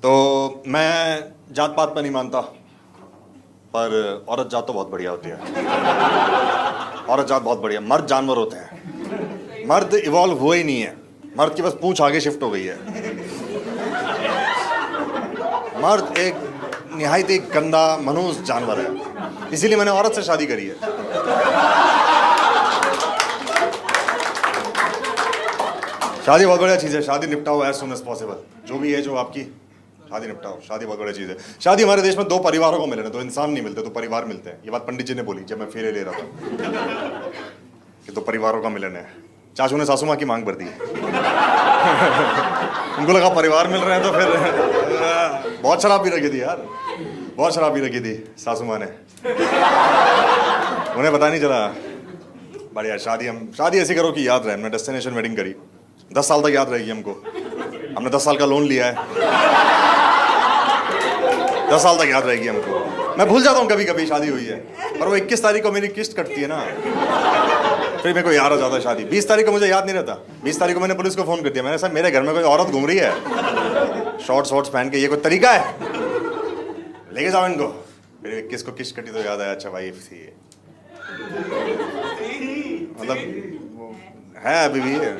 तो मैं जात पात पर नहीं मानता, पर औरत जात तो बहुत बढ़िया होती है। औरत जात बहुत बढ़िया। मर्द जानवर होते हैं, मर्द इवॉल्व हुए ही नहीं है, मर्द की बस पूंछ आगे शिफ्ट हो गई है। मर्द एक निहायत एक गंदा मनुष्य जानवर है, इसीलिए मैंने औरत से शादी करी है। शादी बहुत बढ़िया चीज़ है, शादी निपटाओ एज सुन एज पॉसिबल। जो भी है जो आपकी, शादी निपटाओ। शादी बहुत बढ़िया चीज़ है। शादी हमारे देश में दो परिवारों को मिले, दो इंसान नहीं मिलते, दो परिवार मिलते हैं। ये बात पंडित जी ने बोली जब मैं फेरे ले रहा था कि दो परिवारों का मिलन है। चाचू ने सासू माँ की मांग भर दी। उनको लगा परिवार मिल रहे हैं तो फिर बहुत शराब भी रखी थी यार, बहुत शराब भी रखी थी सासू माँ ने, उन्हें पता नहीं चला। बढ़िया शादी ऐसी करो कि याद रहे। हमने डेस्टिनेशन वेडिंग करी, 10 साल तक याद रहेगी हमको। हमने 10 साल का लोन लिया है, 10 साल तक याद रहेगी हमको। मैं भूल जाता हूँ कभी कभी शादी हुई है, पर वो 21 तारीख को मेरी किस्त कटती है ना, फिर मेरे को याद आ जाता है शादी। 20 तारीख को मुझे याद नहीं रहता। 20 तारीख को मैंने पुलिस को फोन कर दिया, मैंने सर मेरे घर में कोई औरत घूम रही है शॉर्ट्स पहन के, ये कोई तरीका है? लेके जाओ इनको। फिर 21 को किस्त कटी तो याद आया, अच्छा भाई थी मतलब है अभी भी है।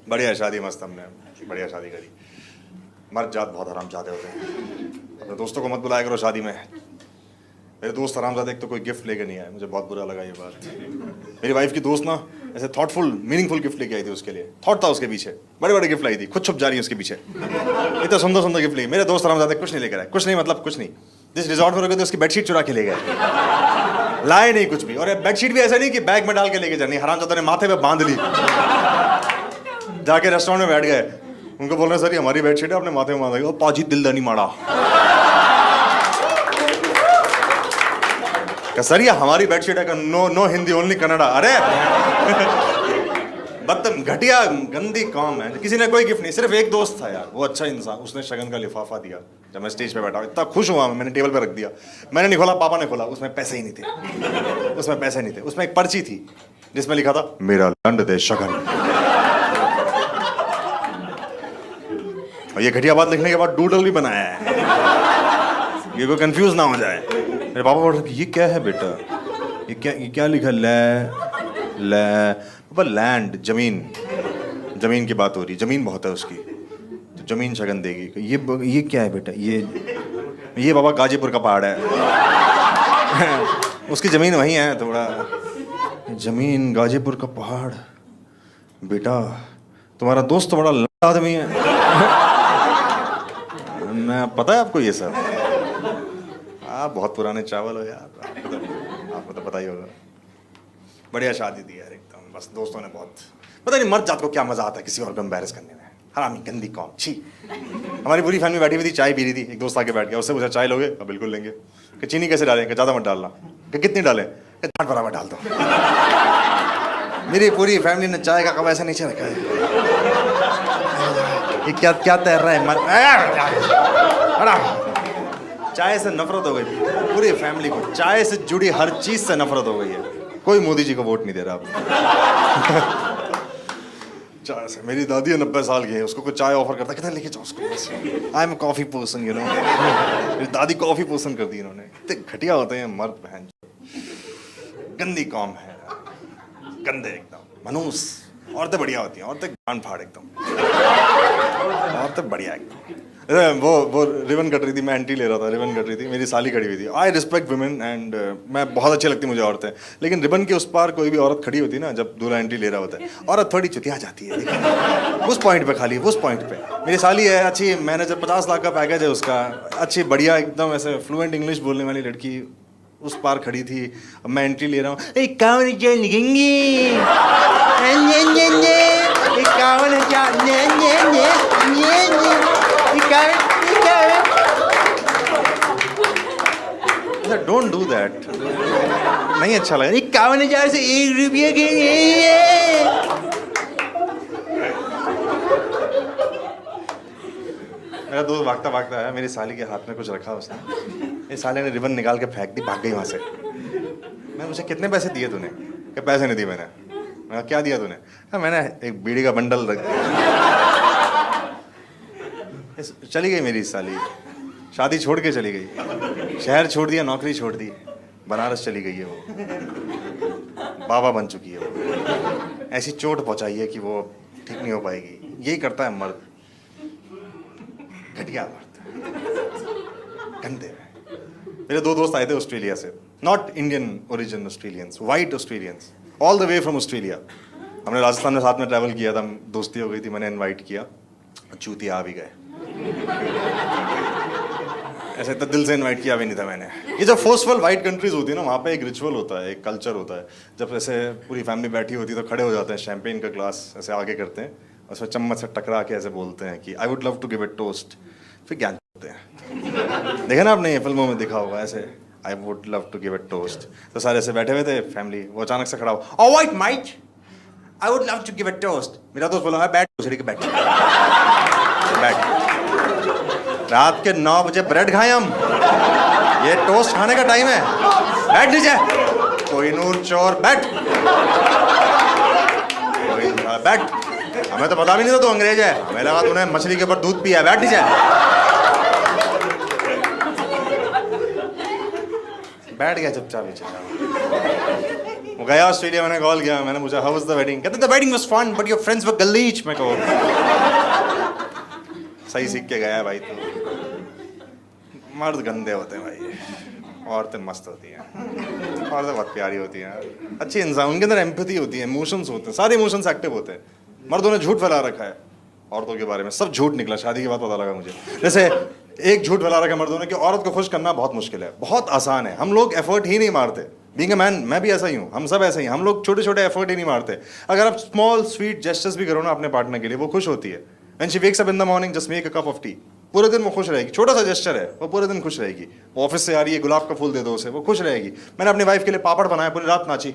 बढ़िया शादी मस्त, हमने बढ़िया शादी करी। मर्द जात बहुत हरामजादे होते हैं। अपने दोस्तों को मत बुलाया करो शादी में। मेरे दोस्त हरामजादे एक तो कोई गिफ्ट लेके नहीं आए, मुझे बहुत बुरा लगा ये बात। मेरी वाइफ की दोस्त ना ऐसे थॉटफुल मीनिंगफुल गिफ्ट लेके आई थी, उसके लिए थॉट था उसके पीछे, बड़े बड़े गिफ्ट लाई थी, खुद छुप जा रही है उसके पीछे। इतना सुंदर सुंदर गिफ्ट लेके मेरे दोस्त हरामजादे कुछ नहीं लेकर आए, कुछ नहीं मतलब कुछ नहीं। जिस रिजॉर्ट में रुके थे उसकी बेडशीट चुरा के ले गए, लाए नहीं कुछ भी। और बेडशीट भी ऐसा नहीं कि बैग में डाल के लेके जानी, हरामजादे ने माथे पे बांध ली। जाके रेस्टोरेंट में बैठ गए, उनको बोल रहे सर ये हमारी बेडशीट है, अपने माथे में बांधा। पाजी दिलदानी माड़ा सर ये हमारी बेडशीट है, नो हिंदी ओनली कन्नड़ा। अरे बदतम घटिया गंदी कॉम है। किसी ने कोई गिफ्ट नहीं, सिर्फ एक दोस्त था यार, वो अच्छा इंसान, उसने शगन का लिफाफा दिया। जब मैं स्टेज पे बैठा, इतना खुश हुआ मैंने टेबल पे रख दिया। मैंने नहीं खोला, पापा ने खोला, उसमें पैसे ही नहीं थे, उसमें पैसे नहीं थे। उसमें एक पर्ची थी जिसमें लिखा था मेरा दंड दे शगन। और ये घटिया बात लिखने के बाद डूडल भी बनाया है, ये कोई कंफ्यूज ना हो जाए। मेरे पापा बोल रहे ये क्या है बेटा, ये क्या लिखा? पापा लैंड, जमीन की बात हो रही, जमीन बहुत है उसकी, तो जमीन शगन देगी। ये क्या है बेटा? ये बाबा गाजीपुर का पहाड़ है। उसकी जमीन वहीं है थोड़ा। जमीन गाजीपुर का पहाड़, बेटा तुम्हारा दोस्त तो बड़ा लंबा आदमी है। मैं पता है आपको ये सब? आप बहुत पुराने चावल हो यार, आपको तो पता ही होगा। बढ़िया शादी थी यार एकदम, बस दोस्तों ने बहुत, पता नहीं मर्द जात को क्या मजा आता है किसी और को एम्बैरेस करने में। हरामी गंदी कौम, छी। हमारी पूरी फैमिली बैठी हुई थी, चाय पी रही थी, एक दोस्त आके बैठ गया, उससे पूछा चाय लोगे? बिल्कुल लेंगे। कि चीनी कैसे डालें? ज़्यादा मत डालना। कि कितनी डालें? कि डांट बराबर डाल दो। मेरी पूरी फैमिली ने चाय का कप ऐसा नीचे रखा है, ये क्या तैर रहा है? चाय से नफरत हो गई पूरी फैमिली को, चाय से जुड़ी हर चीज से नफरत हो गई है। कोई मोदी जी को वोट नहीं दे रहा अब। चाय से, मेरी दादी है 90 साल की है, उसको कोई चाय ऑफर करता कितना लेके जाओ उसको। I am coffee person, you know. मेरी दादी कॉफी पर्सन कर दी इन्होंने। इतने घटिया होते हैं मर्द, बहन गंदी कौम है, गंदे एकदम मनुष्य। औरतें बढ़िया होती हैं, औरतें गान फाड़ एकदम, औरतें बढ़िया एकदम। वो रिबन कट रही थी, मैं एंट्री ले रहा था, रिबन कट रही थी, मेरी साली खड़ी हुई थी। आई रिस्पेक्ट वुमेन एंड मैं बहुत अच्छी लगती मुझे औरतें, लेकिन रिबन के उस पार कोई भी औरत खड़ी होती है ना, जब दूल्हा एंट्री ले रहा होता है, औरत थोड़ी चुतिया जाती है उस पॉइंट पे, खाली उस पॉइंट पे। मेरी साली है अच्छी, मैनेजर, 50 लाख का पैकेज है उसका, अच्छी बढ़िया एकदम ऐसे फ्लुएंट इंग्लिश बोलने वाली लड़की उस पार खड़ी थी। अब मैं एंट्री ले रहा हूँ, डोंट डू दैट, नहीं अच्छा लगा। 51,000 से 1 रुपये के मेरा दोस्त भागता भागता आया, मेरी साली के हाथ में कुछ रखा उसने, मेरी साली ने रिबन निकाल के फेंक दी, भाग गई वहाँ से। मैं मुझे कितने पैसे दिए तूने? क्या पैसे नहीं दिए मैंने। क्या दिया तूने? मैंने एक बीड़ी का बंडल रख दिया। चली गई मेरी साली, शादी छोड़ के चली गई, शहर छोड़ दिया, नौकरी छोड़ दी, बनारस चली गई है वो, बाबा बन चुकी है वो, ऐसी चोट पहुंचाई है कि वो ठीक नहीं हो पाएगी। यही करता है मर्द, घटिया मर्द, गंदे। मेरे 2 दोस्त आए थे ऑस्ट्रेलिया से, not Indian origin, Australians, white Australians, all the way from Australia. हमने राजस्थान में साथ में ट्रैवल किया था, दोस्ती हो गई थी, मैंने इनवाइट किया, चूतिया आ भी गए। ऐसे तो दिल से इनवाइट किया भी नहीं था मैंने। ये जो फोर्सफुल वाइट कंट्रीज होती है ना, वहाँ पे एक रिचुअल होता है, एक कल्चर होता है। जब ऐसे पूरी फैमिली बैठी होती है तो खड़े हो जाते हैं, शैम्पेन का ग्लास ऐसे आगे करते हैं, उसमें चम्मच से टकरा के ऐसे बोलते हैं कि I would love to give it toast, फिर ज्ञान होते हैं। देखा ना आपने ये फिल्मों में देखा होगा ऐसे, I would love to give it toast. तो सारे ऐसे बैठे हुए थे फैमिली, वो अचानक से खड़ा हो, all right might, I would love to give it toast. मेरा दोस्त बोला, बैठ उछड़ी के बैठ बैठ, रात के 9 बजे ब्रेड खाए हम, ये टोस्ट खाने का टाइम है, बैठ नीचे, कोई नूर चोर बैठ, बैठ। हमें तो पता भी नहीं था तू अंग्रेज है, हमें लगा तूने मछली के ऊपर दूध पिया, बैठ नीचे, बैठ गया चुपचाप नीचे। वो गया ऑस्ट्रेलिया, मैंने कॉल किया, मैंने पूछा हाउ वाज द वेडिंग, कहते the wedding was fun but your friends were गलीच। मैं कहो सही सीख के गया है भाई, तो मर्द गंदे होते हैं भाई, औरतें मस्त होती हैं, औरतें बहुत प्यारी होती हैं, अच्छी इंसान, उनके अंदर एम्पैथी होती है, इमोशंस होते हैं, सारे इमोशंस एक्टिव होते हैं। मर्दों ने झूठ फैला रखा है औरतों के बारे में, सब झूठ निकला, शादी के बाद पता लगा मुझे। जैसे एक झूठ फैला रखा है मर्दों ने कि औरत को खुश करना बहुत मुश्किल है, बहुत आसान है, हम लोग एफर्ट ही नहीं मारते। बीइंग अ मैन, मैं भी ऐसा ही हूँ, हम सब ऐसे ही, हम लोग छोटे छोटे एफर्ट ही नहीं मारते। अगर आप स्मॉल स्वीट जेस्चर्स भी करो ना अपने पार्टनर के लिए, वो खुश होती है। When she wakes up in the morning, just make a cup of T, पूरे दिन वो खुश रहेगी, छोटा सा जेस्चर है, वो पूरे दिन खुश रहेगी। वो ऑफिस से आ रही है, गुलाब का फूल दे दो उसे, वो खुश रहेगी। मैंने अपनी वाइफ के लिए पापड़ बनाया, पूरी रात नाची,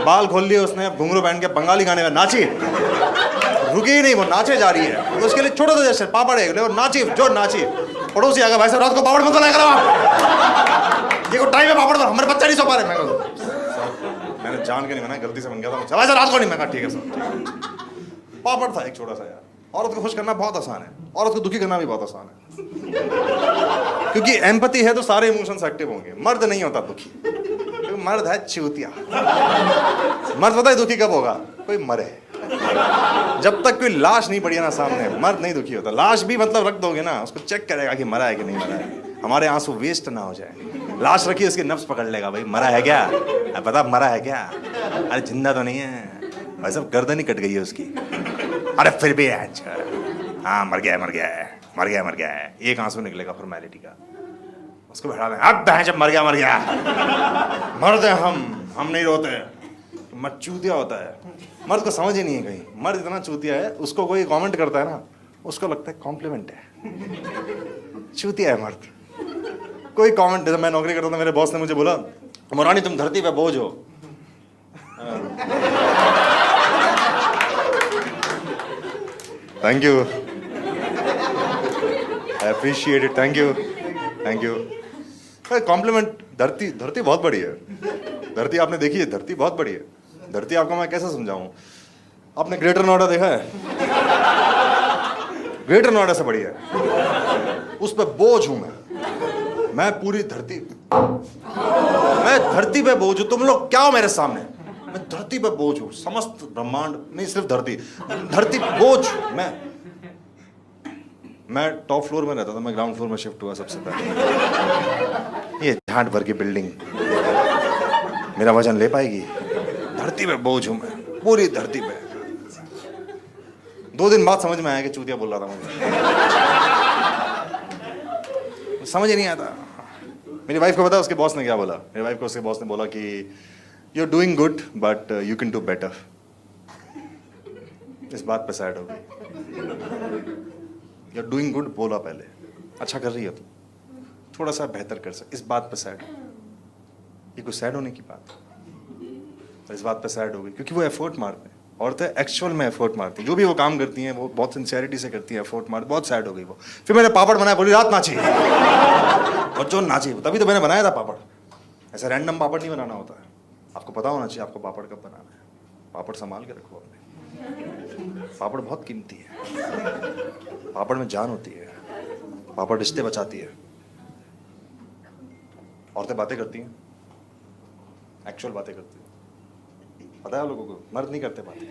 बाल खोल लिए उसने, घुंघरू पहन के बंगाली गाने में नाची, रुकी ही नहीं, वो नाचे जा रही है। उसके लिए छोटा सा जेस्चर पापड़ है, और नाची, जो नाची। पड़ोसी आ गया, भाई साहब रात को पापड़ मत लाया करो आप, ये को टाइम है पापड़, हमारे बच्चा नहीं सो पा रहे। मैंने जान के नहीं मना, गलती से बन गया था, भाई साहब रात को नहीं। मैं कहा ठीक है सर, पापड़ था एक छोटा सा यार। औरत को खुश करना बहुत आसान है, औरत को दुखी करना भी बहुत आसान है, क्योंकि एम्पैथी है तो सारे इमोशंस एक्टिव होंगे। मर्द नहीं होता दुखी, क्योंकि मर्द है चूतिया। मर्द पता है दुखी कब होगा, कोई मरे, जब तक कोई लाश नहीं पड़ी है ना सामने, मर्द नहीं दुखी होता। लाश भी मतलब रख दोगे ना, उसको चेक करेगा कि मरा है कि नहीं मरा है, हमारे आंसू वेस्ट ना हो जाए। लाश रखी, उसके नफ्स पकड़ लेगा, भाई मरा है क्या, पता मरा है क्या, अरे जिंदा तो नहीं है, भाई साहब गर्दन ही कट गई है उसकी, अरे फिर भी है, हाँ मर गया है, मर गया है, मर गया मर गया है, एक आंसू निकलेगा फॉर्मेलिटी का, उसको बैठा दें, अब बहन जब मर गया मर गया, मर्द है हम नहीं रोते। मर्द चूतिया होता है, मर्द को समझ ही नहीं है कहीं, मर्द इतना चूतिया है, उसको कोई कमेंट करता है ना, उसको लगता है कॉम्प्लीमेंट है, चूतिया है मर्द। कोई कमेंट, जब मैं नौकरी करता था मेरे बॉस ने मुझे बोला, मोरानी तुम धरती पे बोझ हो। Thank you, I appreciate it, thank you thank you. Compliment, धरती बहुत बड़ी है, धरती आपने देखी है, धरती बहुत बड़ी है। धरती आपको मैं कैसे समझाऊं, आपने ग्रेटर नोएडा देखा है, ग्रेटर नोएडा से बड़ी है, उस पर बोझ हूं मैं पूरी धरती, मैं धरती पे बोझ हूं, तुम लोग क्या हो मेरे सामने, मैं धरती पे बोझ हूं, समस्त ब्रह्मांड नहीं, सिर्फ धरती बोझ। मैं टॉप फ्लोर में रहता था, मैं ग्राउंड फ्लोर में शिफ्ट हुआ सबसे पहले। ये झाट भर की बिल्डिंग मेरा वजन ले पाएगी, धरती पे बोझ हूं मैं, पूरी धरती पे। 2 दिन बाद समझ में आया कि चूतिया बोल रहा था मुझे, समझ ही नहीं आता। मेरी वाइफ को पता उसके बॉस ने क्या बोला, मेरी वाइफ को उसके बॉस ने बोला कि you are doing good but you can do better. इस बात पे सैड हो गई। यू आर डूइंग गुड बोला पहले, अच्छा कर रही है तू, थोड़ा सा बेहतर कर सक, इस बात पे सैड। ये कोई सैड होने की बात, इस बात पे सैड हो गई क्योंकि वो एफर्ट मारते हैं, औरतें एक्चुअल में एफर्ट मारती हैं, जो भी वो काम करती हैं वो बहुत सिंसियरिटी से करती हैं, एफर्ट मारती, बहुत सैड हो गई वो। फिर मैंने पापड़ बनाया, पूरी रात नाची और जो नाची, तभी तो मैंने बनाया था पापड़। ऐसा रैंडम पापड़ नहीं बनाना होता है, आपको पता होना चाहिए आपको पापड़ कब बनाना है, पापड़ संभाल के रखो अपने। पापड़ बहुत कीमती है, पापड़ में जान होती है, पापड़ रिश्ते बचाती है। औरतें बातें करती हैं, एक्चुअल बातें करती हैं, पता है आप लोगों को, मर्द नहीं करते बातें,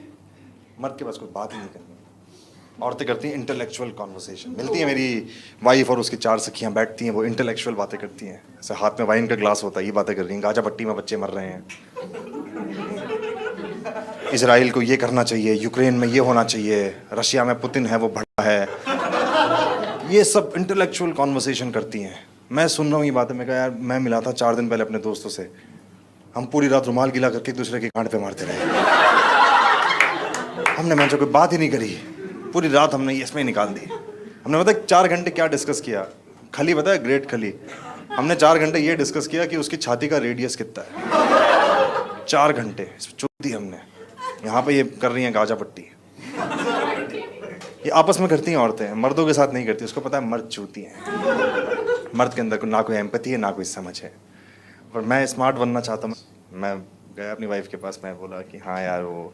मर्द के पास कोई बात ही नहीं करनी। औरतें करती हैं इंटेलेक्चुअल कॉन्वर्सेशन। मिलती है मेरी वाइफ और उसकी 4 सखियां, बैठती हैं, वो इंटेलेक्चुअल बातें करती हैं। ऐसे हाथ में वाइन का ग्लास होता है, ये बातें कर रही हैं, गाजा पट्टी में बच्चे मर रहे हैं, इजराइल को ये करना चाहिए, यूक्रेन में ये होना चाहिए, रशिया में पुतिन है वो भड़ा है, ये सब इंटेलेक्चुअल कॉन्वर्सेशन करती हैं। मैं सुन रहा हूँ ये बातें। मैं कहा यार, मैं मिला था 4 दिन पहले अपने दोस्तों से, हम पूरी रात रुमाल गीला करके एक दूसरे की गांड पे मारते रहे। हमने मैंने कोई बात ही नहीं करी, पूरी रात हमने इसमें निकाल दी। हमने पता है 4 घंटे क्या डिस्कस किया? खली पता है, ग्रेट खली। हमने 4 घंटे ये डिस्कस किया कि उसकी छाती का रेडियस कितना है। 4 घंटे चुप दी हमने। यहाँ पे ये कर रही हैं गाजा पट्टी, ये आपस में करती हैं औरतें, मर्दों के साथ नहीं करती। उसको पता है मर्द चूती हैं, मर्द के अंदर ना कोई एम्पैथी है ना कोई समझ है। और मैं स्मार्ट बनना चाहता हूँ। मैं गया अपनी वाइफ के पास, मैं बोला कि हाँ यार, वो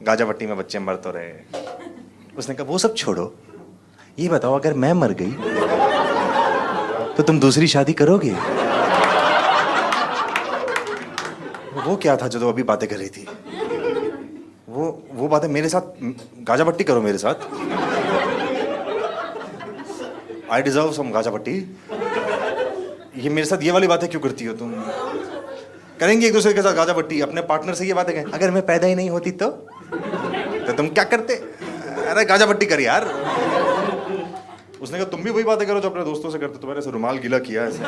गाजा पट्टी में बच्चे मर तो रहे। उसने कहा वो सब छोड़ो, ये बताओ अगर मैं मर गई तो तुम दूसरी शादी करोगे? वो क्या था जो तो अभी बातें कर रही थी? वो बातें मेरे साथ, गाजा पट्टी करो मेरे साथ। आई डिजर्व सम गाजा पट्टी। ये मेरे साथ ये वाली बातें क्यों करती हो तुम? करेंगे एक दूसरे के साथ गाजा पट्टी, अपने पार्टनर से ये बातें कहें, अगर मैं पैदा ही नहीं होती तो तुम क्या करते? अरे गाजा पट्टी कर यार। उसने कहा तुम भी वही बातें करो जो अपने दोस्तों से करते, तुम्हारे से रुमाल गीला किया ऐसे।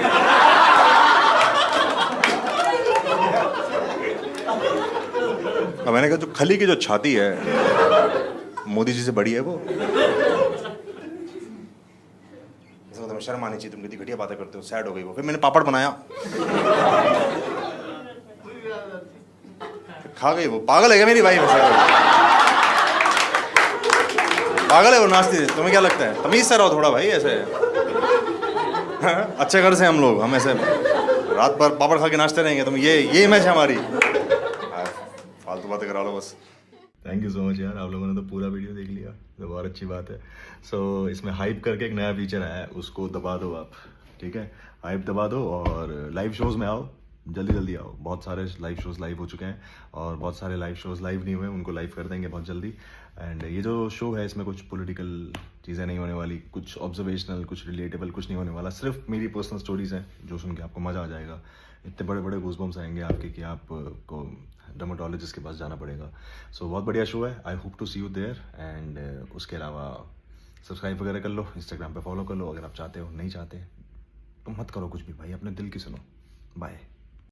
अब मैंने कहा जो खली की जो छाती है मोदी जी से बड़ी है वो। इसमें तुम्हें शर्म आनी चाहिए, तुम कितनी घटिया बातें करते हो। सैड हो गई वो। फिर मैंने पापड़ बनाया, खा गई वो। पागल है क्या मेरी वाइफ? पागल है वो, नाचती है। तुम्हें क्या लगता है? तमीज से रहो थोड़ा भाई ऐसे। अच्छे घर से हम लोग, हम ऐसे रात भर पापड़ खा के नाचते रहेंगे? तुम ये इमेज है हमारी। फालतू बातें करा लो बस। थैंक यू सो मच यार, आप लोगों ने तो पूरा वीडियो देख लिया, तो बहुत अच्छी बात है। सो इसमें हाइप करके एक नया फीचर आया है, उसको दबा दो आप, ठीक है? हाइप दबा दो और लाइव शोज़ में आओ, जल्दी जल्दी आओ। बहुत सारे लाइव शोज़ लाइव हो चुके हैं और बहुत सारे लाइव शोज़ लाइव नहीं हुए, उनको लाइव कर देंगे बहुत जल्दी। एंड ये जो शो है इसमें कुछ पॉलिटिकल चीज़ें नहीं होने वाली, कुछ ऑब्जर्वेशनल, कुछ रिलेटेबल, कुछ नहीं होने वाला। सिर्फ मेरी पर्सनल स्टोरीज़ हैं जो सुन के आपको मज़ा आ जाएगा। इतने बड़े बड़े गूज़बम्स आएंगे आपके कि आपको डर्मेटोलॉजिस्ट के पास जाना पड़ेगा। सो बहुत बढ़िया शो है, I hope to see you there. And उसके अलावा सब्सक्राइब वगैरह कर लो, इंस्टाग्राम पे फॉलो कर लो अगर आप चाहते हो। नहीं चाहते तो मत करो कुछ भी भाई, अपने दिल की सुनो। बाय।